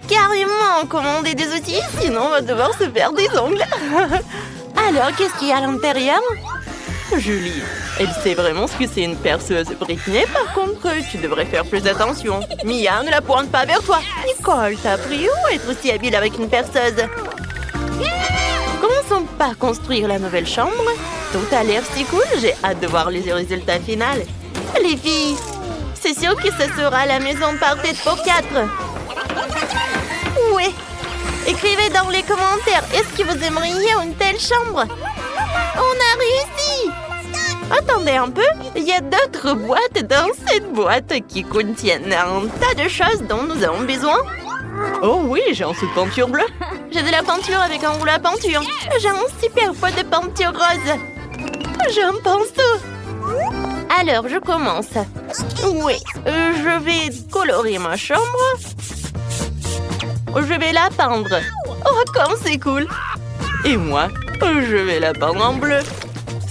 carrément commander des outils, sinon on va devoir se faire des ongles. Alors, qu'est-ce qu'il y a à l'intérieur? Julie, elle sait vraiment ce que c'est une perceuse. Britney, par contre, tu devrais faire plus attention. Mia, ne la pointe pas vers toi. Nicole, t'as appris où être aussi habile avec une perceuse? Commençons par construire la nouvelle chambre. Tout a l'air si cool, j'ai hâte de voir les résultats finaux. Les filles, c'est sûr que ce sera la maison parfaite pour 4. Ouais. Écrivez dans les commentaires, est-ce que vous aimeriez une telle chambre? On a réussi! Attendez un peu, il y a d'autres boîtes dans cette boîte qui contiennent un tas de choses dont nous avons besoin. Oh oui, j'ai un seau de peinture bleue. J'ai de la peinture avec un rouleau à peinture. J'ai un super pot de peinture rose. J'ai un pinceau. Alors, je commence. Oui, je vais colorer ma chambre. Je vais la peindre. Oh, comme c'est cool! Et moi, je vais la peindre en bleu.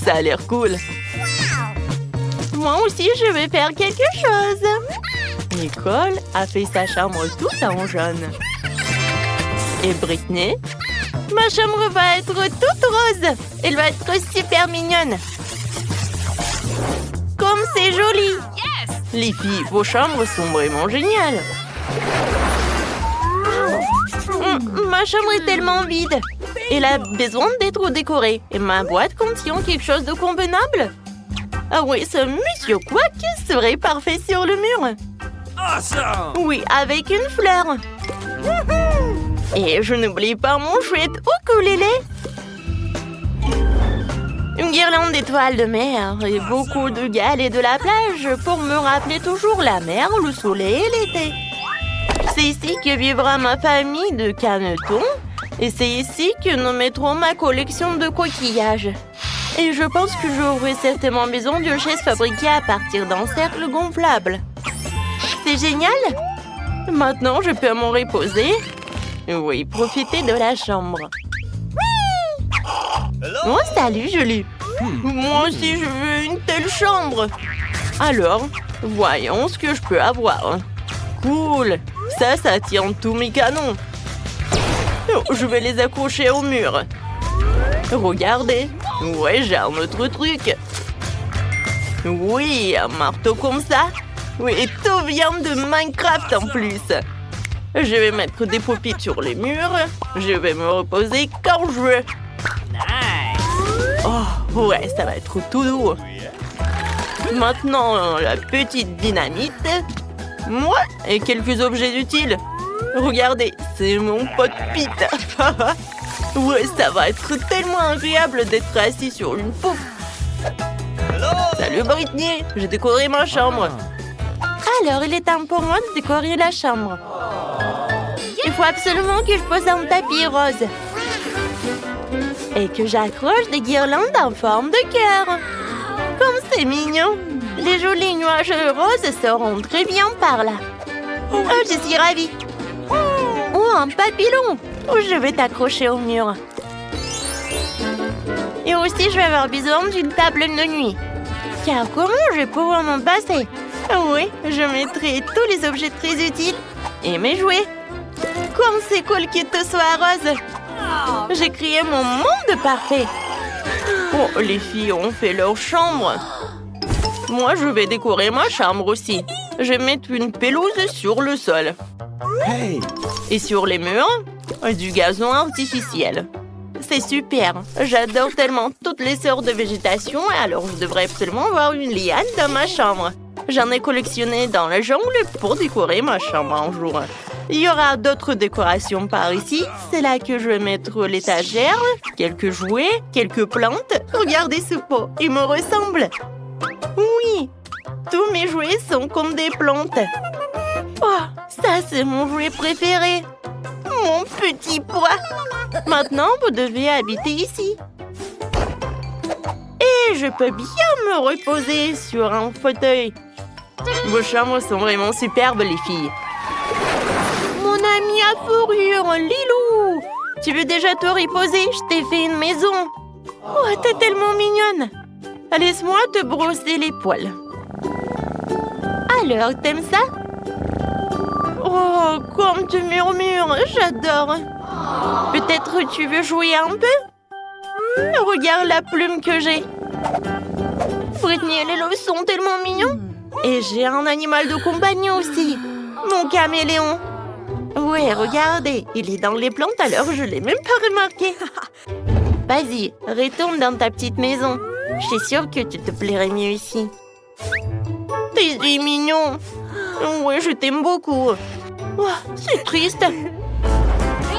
Ça a l'air cool. Moi aussi, je vais faire quelque chose. Nicole a fait sa chambre toute en jaune. Et Britney? Ma chambre va être toute rose. Elle va être super mignonne. Comme c'est joli! Les filles, vos chambres sont vraiment géniales. Ma chambre est tellement vide. Elle a besoin d'être décorée. Et ma boîte contient quelque chose de convenable. Ah oui, ce monsieur Quack serait parfait sur le mur. Awesome! Oui, avec une fleur. Et je n'oublie pas mon chouette ukulélé. Une guirlande d'étoiles de mer et beaucoup de galets de la plage pour me rappeler toujours la mer, le soleil et l'été. C'est ici que vivra ma famille de canetons et c'est ici que nous mettrons ma collection de coquillages. Et je pense que j'aurai certainement besoin d'une chaise fabriquée à partir d'un cercle gonflable. C'est génial! Maintenant, je peux m'en reposer. Oui, profiter de la chambre. Oh, salut, Julie. Moi aussi, je veux une telle chambre. Alors, voyons ce que je peux avoir. Cool. Ça tient tous mes canons. Oh, je vais les accrocher au mur. Regardez. Ouais, j'ai un autre truc. Oui, un marteau comme ça. Oui, et tout vient de Minecraft en plus. Je vais mettre des pupitres sur les murs. Je vais me reposer quand je veux. Oh, ouais, ça va être tout doux. Maintenant, la petite dynamite. Moi, et quelques objets utiles. Regardez, c'est mon pot Pete. Ouais, ça va être tellement agréable d'être assis sur une poupe. Salut Britney, j'ai décoré ma chambre. Alors, il est temps pour moi de décorer la chambre. Il faut absolument que je pose un tapis rose. Et que j'accroche des guirlandes en forme de cœur. Comme c'est mignon. Les jolis nuages roses seront très bien par là. Oh, je suis ravie. Oh, un papillon. Oh, je vais t'accrocher au mur. Et aussi, je vais avoir besoin d'une table de nuit. Car comment je vais pouvoir m'en passer? Oui, je mettrai tous les objets très utiles et mes jouets. Comme c'est cool que tout soit rose. J'ai créé mon monde parfait. Oh, les filles ont fait leur chambre. Moi, je vais décorer ma chambre aussi. Je vais mettre une pelouse sur le sol. Hey! Et sur les murs, du gazon artificiel. C'est super. J'adore tellement toutes les sortes de végétation, alors je devrais absolument avoir une liane dans ma chambre. J'en ai collectionné dans la jungle pour décorer ma chambre un jour. Il y aura d'autres décorations par ici. C'est là que je vais mettre l'étagère, quelques jouets, quelques plantes. Regardez ce pot, il me ressemble. Oui, tous mes jouets sont comme des plantes. Oh, ça c'est mon jouet préféré. Mon petit pois. Maintenant, vous devez habiter ici. Et je peux bien me reposer sur un fauteuil. Vos chambres sont vraiment superbes, les filles. Mon ami à fourrure, Lilou. Tu veux déjà te reposer? Je t'ai fait une maison. Oh, t'es tellement mignonne. Laisse-moi te brosser les poils. Alors, t'aimes ça? Oh, Comme tu murmures, j'adore. Peut-être tu veux jouer un peu? Regarde la plume que j'ai. Britney et Lilo sont tellement mignons. Et j'ai un animal de compagnie aussi. Mon caméléon. Ouais, regardez, il est dans les plantes alors je l'ai même pas remarqué. Vas-y, retourne dans ta petite maison. Je suis sûre que tu te plairais mieux ici. T'es si mignon. Ouais, je t'aime beaucoup. Oh, c'est triste.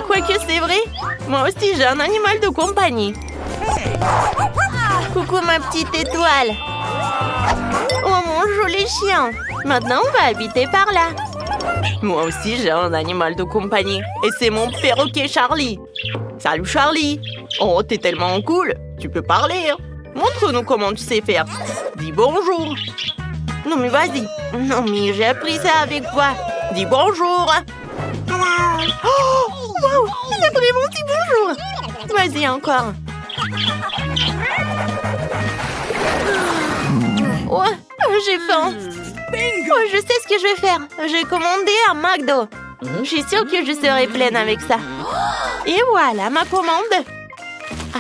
Quoique c'est vrai, moi aussi j'ai un animal de compagnie. Coucou ma petite étoile. Oh mon joli chien. Maintenant on va habiter par là. Moi aussi j'ai un animal de compagnie. Et c'est mon perroquet Charlie. Salut Charlie. Oh, t'es tellement cool. Tu peux parler, hein. Montre-nous comment tu sais faire. Dis bonjour. Non mais vas-y. Non mais j'ai appris ça avec toi. Dis bonjour. Oh, wow, il a vraiment dit bonjour. Vas-y encore. Oh, j'ai faim. Oh, je sais ce que je vais faire. J'ai commandé un McDo. Je suis sûre que je serai pleine avec ça. Et voilà ma commande.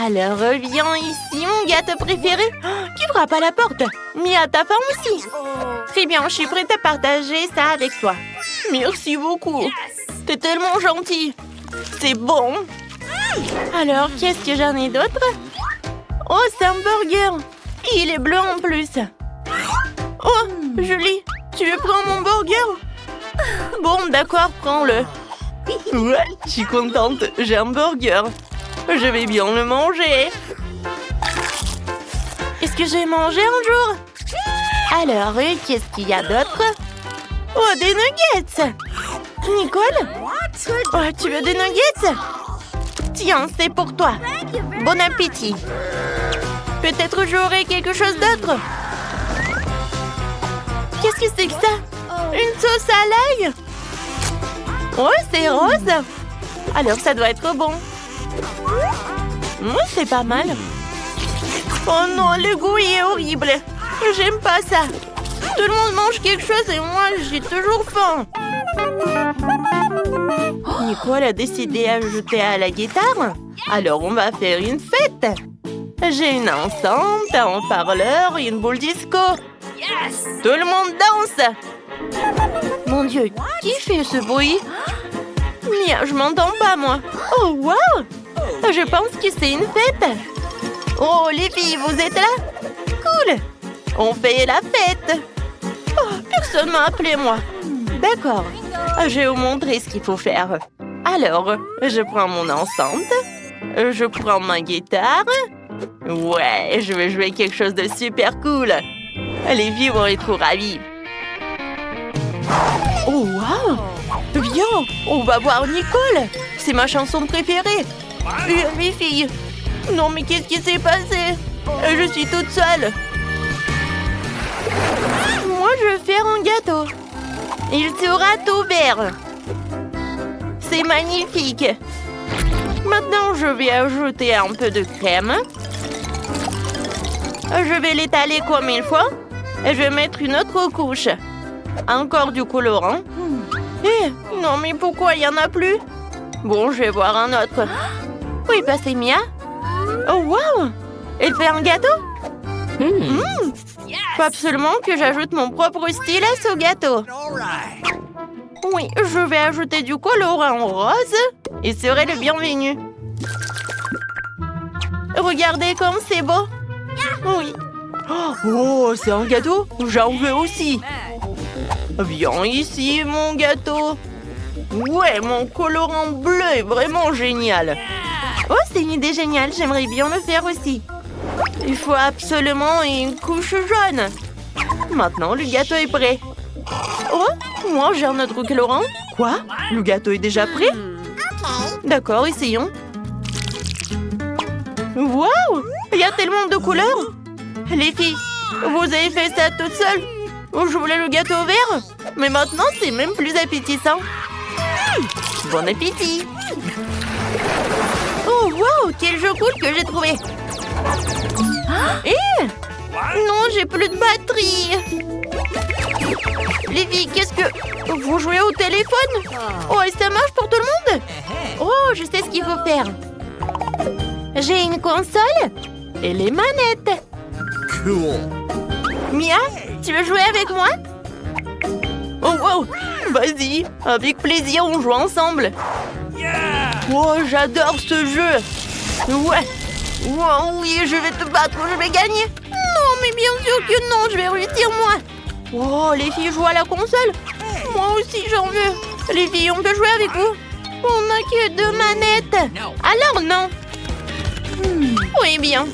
Alors, viens ici, mon gâteau préféré. Qui frappe à la porte? Mia, ta faim aussi? Très bien, je suis prête à partager ça avec toi. Merci beaucoup. T'es tellement gentil. C'est bon. Alors, qu'est-ce que j'en ai d'autre? Oh, c'est un burger. Et il est bleu en plus. Oh, Julie, tu veux prendre mon burger? Bon, d'accord, prends-le. Ouais, je suis contente. J'ai un burger. Je vais bien le manger. Est-ce que j'ai mangé un jour? Alors, qu'est-ce qu'il y a d'autre? Oh, des nuggets! Nicole? Oh, tu veux des nuggets? Tiens, c'est pour toi. Bon appétit. Peut-être j'aurai quelque chose d'autre. Qu'est-ce que c'est que ça? Une sauce à l'ail? Oh, c'est rose. Alors, ça doit être bon. C'est pas mal. Oh non, le goût est horrible. J'aime pas ça. Tout le monde mange quelque chose et moi, j'ai toujours faim. Nicole a décidé d'ajouter à la guitare. Alors, on va faire une fête. J'ai une enceinte, un haut-parleur et une boule disco. Tout le monde danse. Mon Dieu, qui fait ce bruit? Mia, je m'entends pas, moi. Oh, wow! Je pense que c'est une fête. Oh, les filles, vous êtes là? Cool! On fait la fête. Oh, personne m'a appelé, moi. D'accord. Je vais vous montrer ce qu'il faut faire. Alors, je prends mon enceinte. Je prends ma guitare. Ouais, je vais jouer quelque chose de super cool. Les filles vont être trop ravies. Oh, wow! Viens, on va voir Nicole. C'est ma chanson préférée. Les filles. Non, mais qu'est-ce qui s'est passé? Je suis toute seule. Moi, je vais faire un gâteau. Il sera tout vert. C'est magnifique. Maintenant, je vais ajouter un peu de crème. Je vais l'étaler comme il faut. Et je vais mettre une autre couche. Encore du colorant. Non, mais pourquoi il n'y en a plus? Bon, je vais voir un autre. Oui, bah c'est Mia. Oh, wow! Elle fait un gâteau? Faut absolument que j'ajoute mon propre stylet au gâteau. Oui, je vais ajouter du colorant rose. Il serait le bienvenu. Regardez comme c'est beau. Oui. Oh, c'est un gâteau? J'en veux aussi. Viens ici, mon gâteau. Ouais, mon colorant bleu est vraiment génial. Oh, c'est une idée géniale. J'aimerais bien le faire aussi. Il faut absolument une couche jaune. Maintenant, le gâteau est prêt. Oh, moi, j'ai un autre colorant. Quoi? Le gâteau est déjà prêt? D'accord, essayons. Waouh! Il y a tellement de couleurs. Les filles, vous avez fait ça toute seule? Je voulais le gâteau vert, mais maintenant, c'est même plus appétissant. Bon appétit! Oh, wow! Quel jeu cool que j'ai trouvé! Non, j'ai plus de batterie. Les filles, qu'est-ce que... Vous jouez au téléphone? Oh, et ça marche pour tout le monde? Oh, je sais ce qu'il faut faire. J'ai une console et les manettes. Cool. Mia, tu veux jouer avec moi? Oh, wow. Vas-y, avec plaisir, on joue ensemble. Yeah. Oh, j'adore ce jeu. Ouais. Oh, oui, je vais te battre, je vais gagner. Non, mais bien sûr que non, je vais réussir moi. Oh, les filles jouent à la console. Moi aussi, j'en veux. Les filles, on peut jouer avec vous? On n'a que 2 manettes. Alors non. Oui, bien.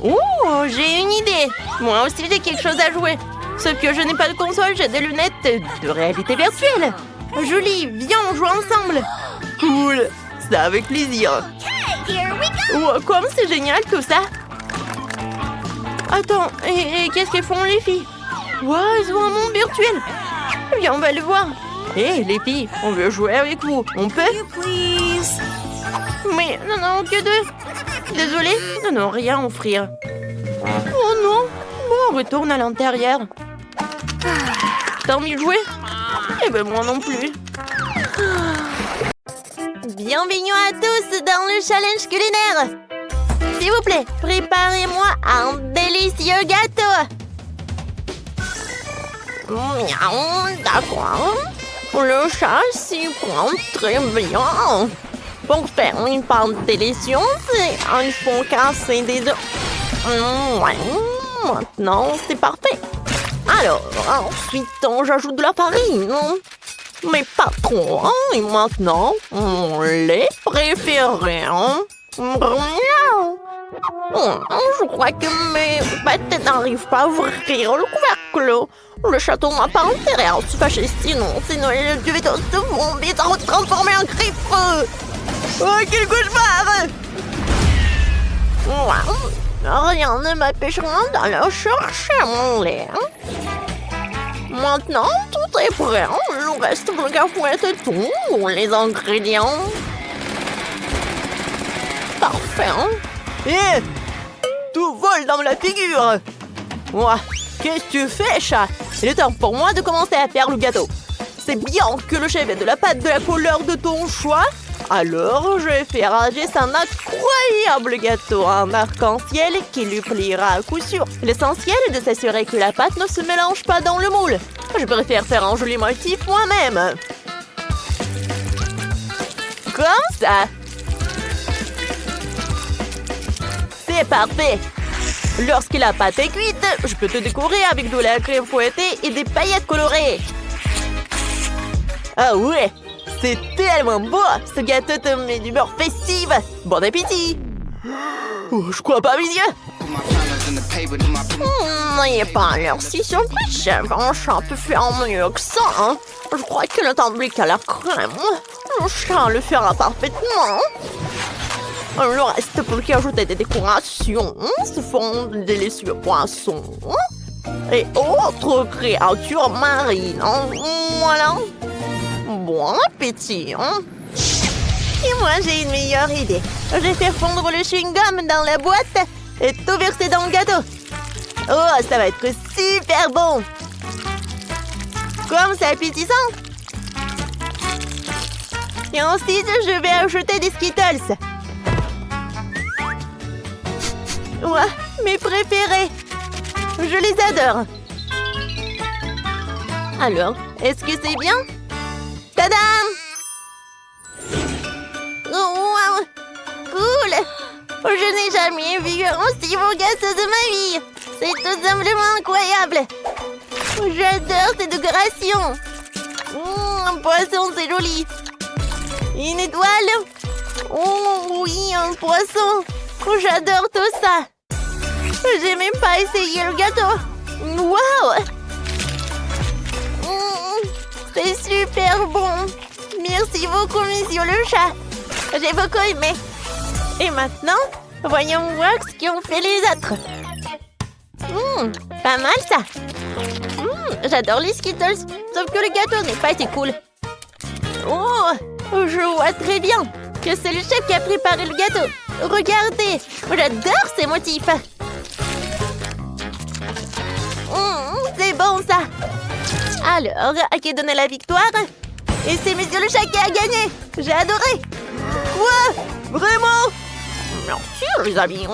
Oh, j'ai une idée. Moi aussi, j'ai quelque chose à jouer. Sauf que je n'ai pas de console, j'ai des lunettes de réalité virtuelle. Julie, viens, on joue ensemble. Cool, c'est avec plaisir. Oh, comme c'est génial tout ça. Attends, et qu'est-ce qu'elles font les filles? Wow, ils ont un monde virtuel. Viens, on va le voir. Hé, les filles, on veut jouer avec vous. On peut? Mais non, que 2. Désolée, non, rien à offrir. Oh non, bon, on retourne à l'intérieur. T'as envie de jouer? Eh ben moi non plus. Bienvenue à tous dans le challenge culinaire. S'il vous plaît, préparez-moi un délicieux gâteau. D'accord. Le chat s'y prend très bien. Pour faire une pâte délicieuse, il faut casser des œufs. Maintenant, c'est parfait. Alors, ensuite, j'ajoute de la farine. Mais pas trop. Et maintenant, mon lait préféré. Je crois que mes pâtes n'arrivent pas à ouvrir le couvercle. Le château n'a pas intérêt à se fâcher, sinon les duvetos vont vite se transformer en griffe. Oh, quel cauchemar! Rien ne m'empêchera d'aller chercher mon lait. Maintenant, tout est prêt. Il reste plus qu'à fouetter tous les ingrédients. Parfait. Hé! Tout vole dans la figure. Ouah, qu'est-ce que tu fais, chat? Il est temps pour moi de commencer à faire le gâteau. C'est bien que le chef ait de la pâte de la couleur de ton choix. Alors, je vais faire agir un incroyable gâteau en arc-en-ciel qui lui plaira à coup sûr. L'essentiel est de s'assurer que la pâte ne se mélange pas dans le moule. Je préfère faire un joli motif moi-même. Comme ça. C'est parfait. Lorsque la pâte est cuite, je peux te décorer avec de la crème fouettée et des paillettes colorées. Ah ouais! C'est tellement beau! Ce gâteau te met d'humeur festive! Bon appétit! Oh, je crois pas à mes yeux! N'ayez pas l'air si surpris, chef. Un chat peut faire mieux que ça, hein? Je crois que le temps qu'à la crème. Le chat le fera parfaitement. Il ne reste plus qu'à ajouter des décorations. Ce fond de délicieux poissons. Et autres créatures marines. Voilà. Bon appétit, hein? Et moi, j'ai une meilleure idée. Je vais faire fondre le chewing-gum dans la boîte et tout verser dans le gâteau. Oh, ça va être super bon! Comme c'est appétissant! Et ensuite, je vais ajouter des Skittles. Ouais, mes préférés. Je les adore. Alors, est-ce que c'est bien? Tadam! Oh, wow! Cool! Je n'ai jamais vu un si beau gâteau de ma vie! C'est tout simplement incroyable! J'adore ces décorations! Un poisson, c'est joli! Une étoile! Oh oui, un poisson! J'adore tout ça! J'ai même pas essayé le gâteau! Wow! C'est super bon! Merci beaucoup, monsieur le chat! J'ai beaucoup aimé! Et maintenant, voyons voir ce qu'ont fait les autres! Pas mal ça! J'adore les Skittles, sauf que le gâteau n'est pas été cool! Oh! Je vois très bien que c'est le chef qui a préparé le gâteau! Regardez! J'adore ces motifs! C'est bon, ça. Alors, à qui donner la victoire? Et c'est Monsieur le Chat qui a gagné. J'ai adoré. Quoi? Vraiment? Merci, les amis.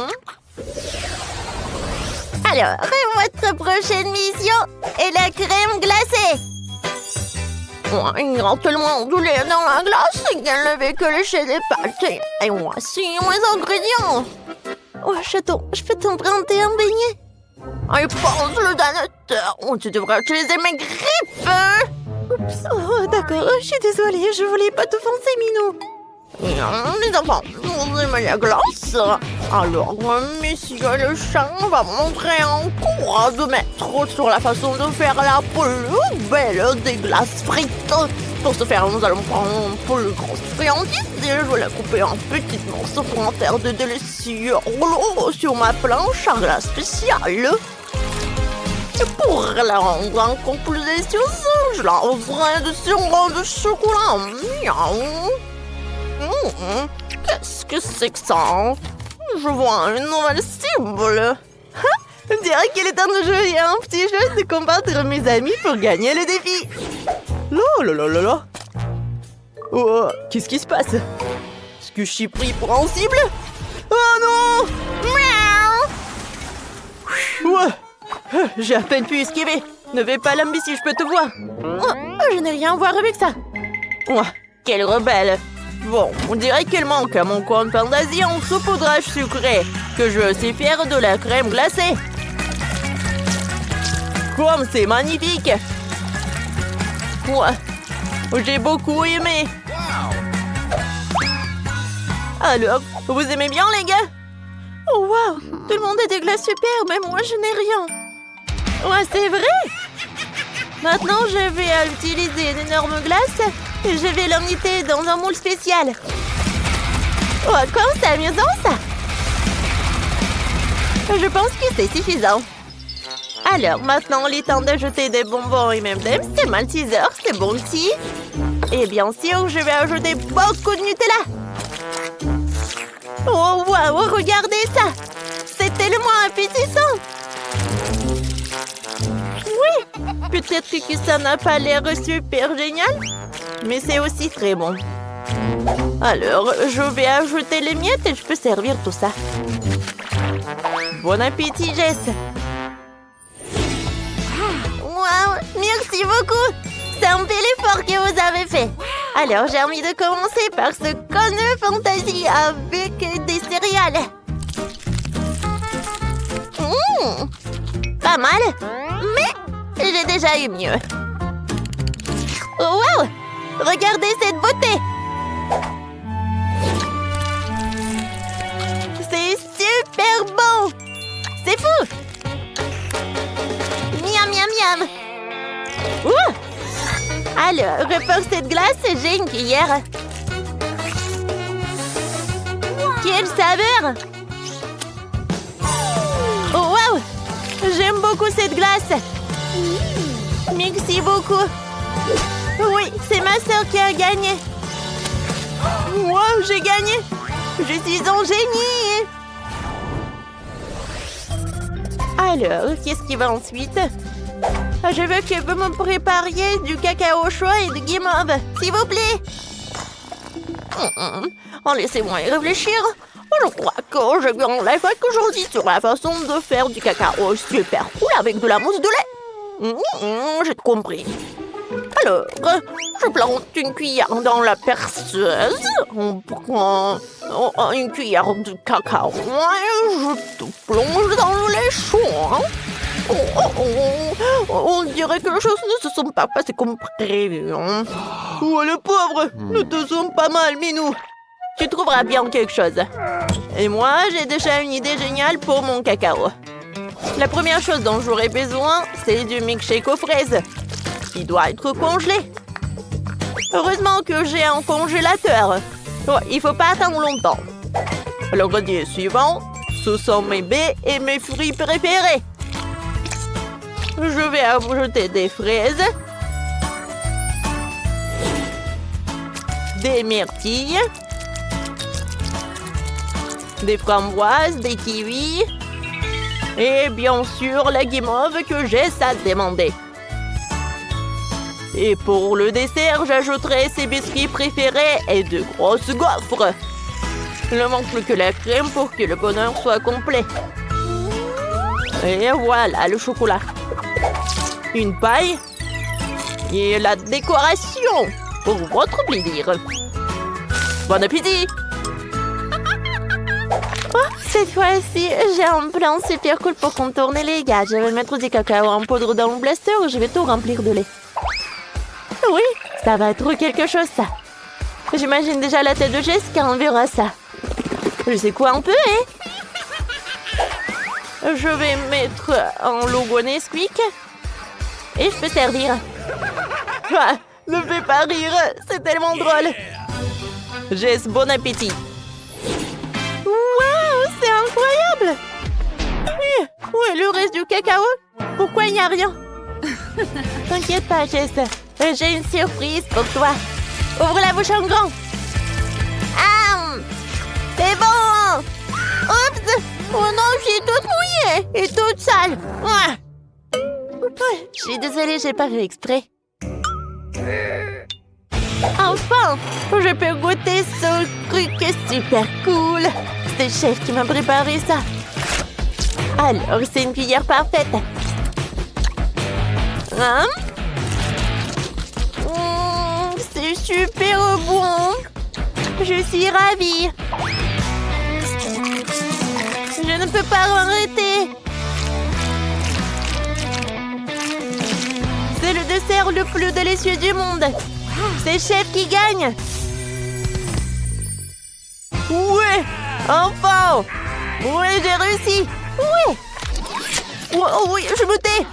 Alors, votre prochaine mission est la crème glacée. Il y a tellement de lait dans la glace qu'elle ne fait que lécher des pâtes. Et voici mes ingrédients. Oh, chaton, je peux t'emprunter un beignet? Et pense le danateur. Tu devrais utiliser mes griffes. Oups, oh, d'accord, je suis désolée, je voulais pas t'offenser, Minou. Les enfants, vous aimez la glace? Alors, Monsieur le Chat va montrer un cours de maître sur la façon de faire la plus belle des glaces frites. Pour ce faire, nous allons prendre une plus grosse friandise et je vais la couper en petits morceaux pour en faire de délicieux rouleaux sur ma planche à glace spéciale. Et pour la rendre encore plus délicieuse, je la rosserai de sirop de chocolat. Miaou. Qu'est-ce que c'est que ça? Je vois une nouvelle cible. On dirait qu'il est temps de jouer à un petit jeu de combattre mes amis pour gagner le défi. Là. Oh, qu'est-ce qui se passe? Est-ce que je suis pris pour un cible? Oh non! Miaou! Ouais. J'ai à peine pu esquiver. Ne vais pas l'imbécile, je peux te voir. Oh, je n'ai rien à voir avec ça. Oh, quelle rebelle. Bon, on dirait qu'il manque à mon compte Fantasy en saupoudrage sucré, que je suis fière de la crème glacée. Comme c'est magnifique! Ouais, j'ai beaucoup aimé. Alors, vous aimez bien, les gars? Oh, wow! Tout le monde a des glaces super, mais moi, je n'ai rien. Ouais, c'est vrai! Maintenant, je vais utiliser une énorme glace et je vais l'emmener dans un moule spécial. Oh, comme c'est amusant, ça! Je pense que c'est suffisant. Alors, maintenant, il est temps d'ajouter des bonbons et même des Malteser, c'est bon petit. Et bien sûr, je vais ajouter beaucoup de Nutella. Oh, waouh, regardez ça! C'est tellement appétissant! Oui, peut-être que ça n'a pas l'air super génial, mais c'est aussi très bon. Alors, je vais ajouter les miettes et je peux servir tout ça. Bon appétit, Jess! Wow, merci beaucoup! C'est un bel effort que vous avez fait. Alors, j'ai envie de commencer par ce conne Fantasy avec des céréales. Pas mal, mais j'ai déjà eu mieux. Wow! Regardez cette beauté! C'est super bon! C'est fou! Miam, miam, miam! Ouh! Alors, pour cette glace, j'ai une cuillère. Quelle saveur! Oh, wow! J'aime beaucoup cette glace. Merci beaucoup. Oui, c'est ma sœur qui a gagné. Wow, j'ai gagné! Je suis un génie! Alors, qu'est-ce qui va ensuite? Je veux que vous me prépariez du cacao au choix et de guimauve, s'il vous plaît. Laissez-moi y réfléchir. Je crois que j'ai bien l'effet aujourd'hui sur la façon de faire du cacao super cool avec de la mousse de lait. J'ai compris. Alors, je plante une cuillère dans la perceuse. On prend une cuillère de cacao et je te plonge dans le lait chaud. On dirait que les choses ne se sont pas passées comme prévu. Oh, le pauvre! Nous te sommes pas mal, Minou. Tu trouveras bien quelque chose. Et moi, j'ai déjà une idée géniale pour mon cacao. La première chose dont j'aurai besoin, c'est du milkshake aux fraises. Il doit être congelé. Heureusement que j'ai un congélateur. Il faut pas attendre longtemps. L'ingrédient suivant, ce sont mes baies et mes fruits préférés. Je vais ajouter des fraises, des myrtilles, des framboises, des kiwis, Et bien sûr, la guimauve que Jess a demandé. Et pour le dessert, j'ajouterai ses biscuits préférés et de grosses gaufres. Il ne manque plus que la crème pour que le bonheur soit complet. Et voilà le chocolat. Une paille. Et la décoration pour votre plaisir. Bon appétit! Oh, cette fois-ci, j'ai un plan super cool pour contourner les gars. Je vais mettre du cacao en poudre dans le blaster et je vais tout remplir de lait. Oui, ça va être quelque chose, ça. J'imagine déjà la tête de Jess quand on verra ça. Je sais quoi un peu, hein? Je vais mettre un logo Nesquik. Et je peux servir. Ah, ne fais pas rire, c'est tellement drôle. Jess, bon appétit. Waouh, c'est incroyable. Où est le reste du cacao? Pourquoi il n'y a rien? T'inquiète pas, Jess. J'ai une surprise pour toi. Ouvre la bouche en grand. Ah, c'est bon. Oups. Oh non, je suis toute mouillée et toute sale. Ah. Je suis désolée, j'ai pas fait exprès. Enfin, je peux goûter ce truc super cool. C'est le chef qui m'a préparé ça. Alors, c'est une cuillère parfaite. Hein? C'est super bon. Je suis ravie. Je ne peux pas arrêter. C'est le dessert le plus délicieux du monde. C'est le chef qui gagne. Ouais, enfin. Ouais, j'ai réussi. Ouais. Oh, oui, je me tais.